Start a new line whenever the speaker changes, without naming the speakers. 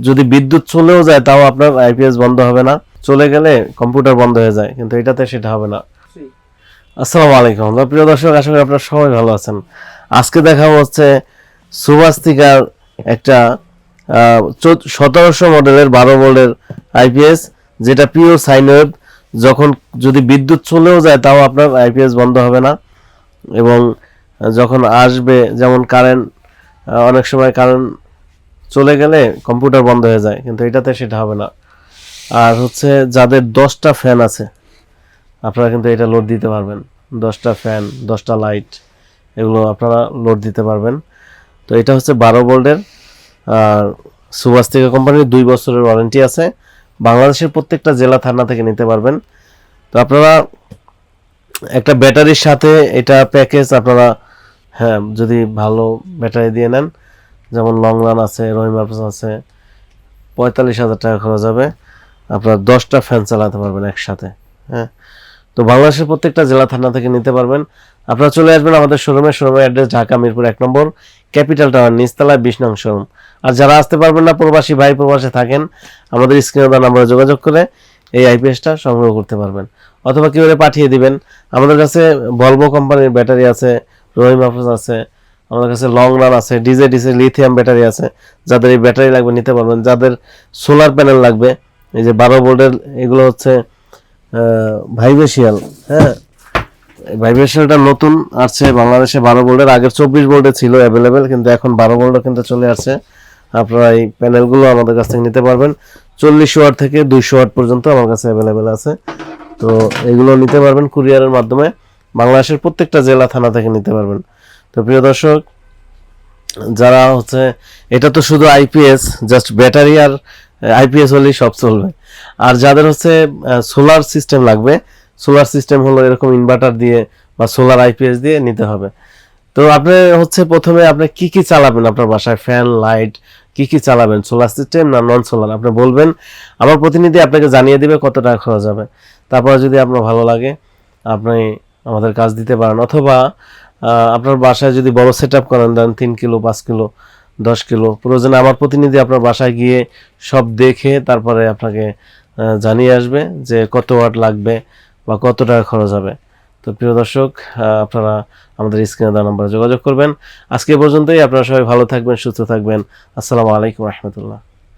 যদি বিদ্যুৎ চলেও যায় তাও আপনার আইপিএস বন্ধ হবে না, চলে গেলে কম্পিউটার বন্ধ হয়ে যায়, কিন্তু এটাতে সেটা হবে না। আসসালামু আলাইকুম প্রিয় দর্শক, আশা করি আপনারা সবাই ভালো আছেন। আজকে দেখাবো হচ্ছে সুভাস্তিকার একটা 1700 মডেলের 12 ভোল্টের আইপিএস, যেটা পিওর সাইন ওয়েভ। যখন যদি বিদ্যুৎ চলেও যায় তাও আপনার আইপিএস বন্ধ হবে না, এবং যখন আসবে, যেমন কারেন্ট, অনেক সময় কারেন্ট চলে গেলে কম্পিউটার বন্ধ হয়ে যায়, কিন্তু এটাতে সেটা হবে না। আর হচ্ছে যাদের 10টা ফ্যান আছে আপনারা কিন্তু এটা লোড দিতে পারবেন। 10টা ফ্যান, 10টা লাইট, এগুলো আপনারা লোড দিতে পারবেন। তো এটা হচ্ছে 12 ভোল্টের, আর সুভাস্তিকা কোম্পানির 2 বছরের ওয়ারেন্টি আছে। বাংলাদেশের প্রত্যেকটা জেলা থানা থেকে নিতে পারবেন। তো আপনারা একটা ব্যাটারির সাথে এটা প্যাকেজ আপনারা, হ্যাঁ, যদি ভালো ব্যাটারি দিয়ে নেন, যেমন লং রান আছে, রহিম আফরোজ আছে, 45,000 টাকা খরচ হবে, আপনারা 10টা ফ্যান চালাতে পারবেন একসাথে। হ্যাঁ, তো বাংলাদেশের প্রত্যেকটা জেলা থানা থেকে নিতে পারবেন। আপনারা চলে আসবেন আমাদের শোরুমের অ্যাড্রেস ঢাকা মিরপুর 1 নম্বর, ক্যাপিটাল টাওয়ার, নিচতলায় 20 নং শোরুম। আর যারা আসতে পারবেন না, প্রবাসী ভাই প্রবাসে থাকেন, আমাদের স্ক্রিনে দেওয়া নাম্বারে যোগাযোগ করে এই আইপিএসটা সংগ্রহ করতে পারবেন, অথবা কীভাবে পাঠিয়ে দিবেন। আমাদের কাছে ভলভো কোম্পানির ব্যাটারি আছে, রহিম আফরোজ আছে, আমাদের কাছে লং রান আছে, ডিজে লিথিয়াম ব্যাটারি আছে। যাদের এই ব্যাটারি লাগবে নিতে পারবেন। যাদের সোলার প্যানেল লাগবে, এই যে 12 ভোল্টের, এগুলো হচ্ছে ভাইবেশিয়াল। হ্যাঁ, ভাইবেশিয়ালটা নতুন আসছে বাংলাদেশে 12 ভোল্টের, আগের 24 ভোল্টে ছিল অ্যাভেলেবেল, কিন্তু এখন 12 ভোল্টও কিন্তু চলে আসছে। আপনারা এই প্যানেলগুলো আমাদের কাছ থেকে নিতে পারবেন। 40 ওয়াট থেকে 200 ওয়াট পর্যন্ত আমার কাছে অ্যাভেলেবেল আছে। তো এগুলো নিতে পারবেন কুরিয়ারের মাধ্যমে, বাংলাদেশের প্রত্যেকটা জেলা থানা থেকে নিতে পারবেন। তো প্রিয় দর্শক, যারা হচ্ছে, এটা তো শুধু আইপিএস, জাস্ট ব্যাটারি আর আইপিএস হলেই সব চলবে। আর যাদের হচ্ছে সোলার সিস্টেম লাগবে, সোলার সিস্টেম হলো এরকম ইনভার্টার দিয়ে বা সোলার আইপিএস দিয়ে নিতে হবে। তো আপনি হচ্ছে প্রথমে আপনি কি কি চালাবেন আপনার বাসায়, ফ্যান, লাইট, কি কি চালাবেন, সোলার সিস্টেম না নন সোলার, আপনি বলবেন। আমার প্রতিনিধি আপনাকে জানিয়ে দিবে কত টাকা খরচ হবে। তারপরে যদি আপনার ভালো লাগে, আপনি আমাদের কাজ দিতে পারেন। অথবা আপনার বাসায় যদি বড় সেট আপ করেন, দেন 3 কিলো, 5 কিলো, 10 কিলো, প্রয়োজনে আমার প্রতিনিধি আপনার বাসায় গিয়ে সব দেখে তারপরে আপনাকে জানিয়ে আসবে যে কত ওয়াট লাগবে বা কত টাকা খরচ হবে। তো প্রিয় দর্শক, আপনারা আমাদের স্ক্রিনে দেওয়া নম্বরে যোগাযোগ করবেন। আজকে পর্যন্তই। আপনারা সবাই ভালো থাকবেন, সুস্থ থাকবেন। আসসালামু আলাইকুম রহমতুল্লাহ।